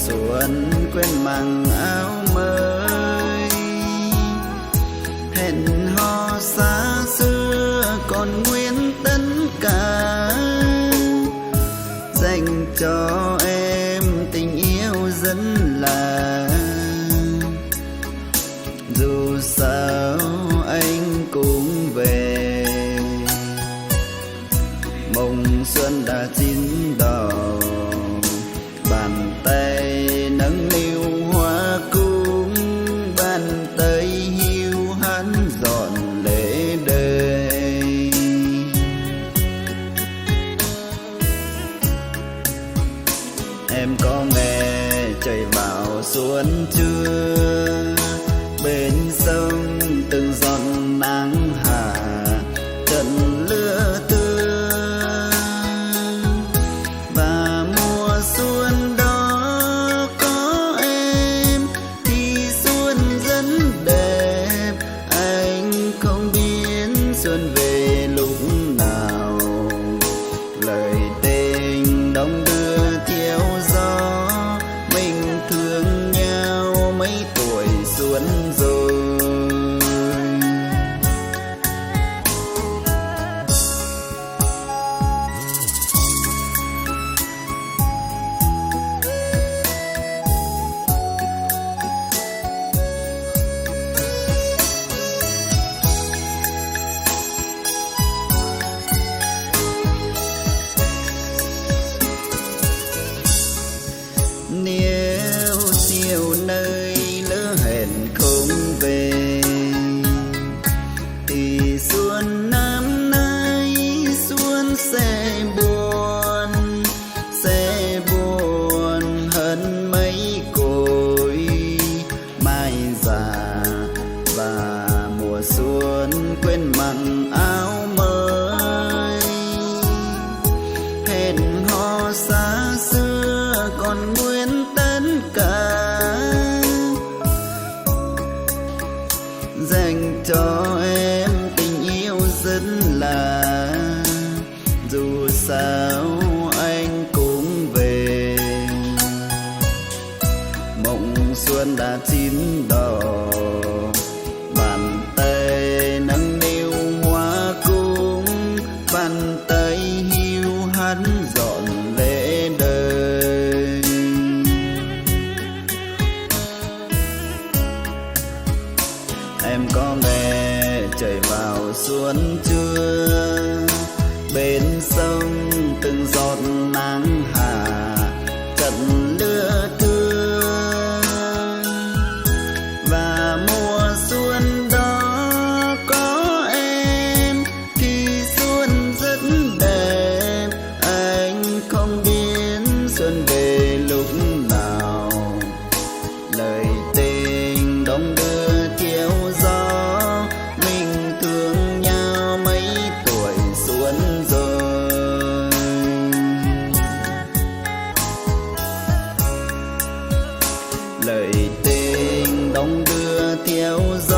xuân quên mang áo mới, hẹn hò xa xưa còn nguyên tất cả, dành cho em tình yêu rất là. Dù sao anh cũng về, mộng xuân đã chín đỏ, bàn tay nâng niu hoa cúc, bàn tay hiu hắt dọn lễ đời. Em có nghe trời vào xuân chưa? Bên sông từng giọt nắng hạ trận lửa tưa, và mùa xuân đó có em thì xuân rất đẹp. Anh không biết xuân về lúc nào, lời tình đong đưa theo gió, mình thương nhau mấy tuổi xuân rồi. Nếu chiều nơi lỡ hẹn không về, thì xuân năm nay xuân sẽ buồn hơn mấy cội mai già, và mùa xuân quên mặc áo mới, hẹn hò xa xưa còn nguyên tất cả, dành cho em tình yêu rất là. Dù sao anh cũng về, mộng xuân đã chín đỏ, bàn tay nâng niu hoa cúc, bàn tay hiu hắt dọn lễ đời. Em có nghe trời vào xuân chưa? Bên sông từng giọt nắng hạ trận lửa tưa, và mùa xuân đó có em thì xuân rất đẹp. Anh không biết xuân về lúc nào, lời tình đong đưa theo gió, mình thương nhau mấy tuổi xuân rồi. Lời tình đong đưa theo gió,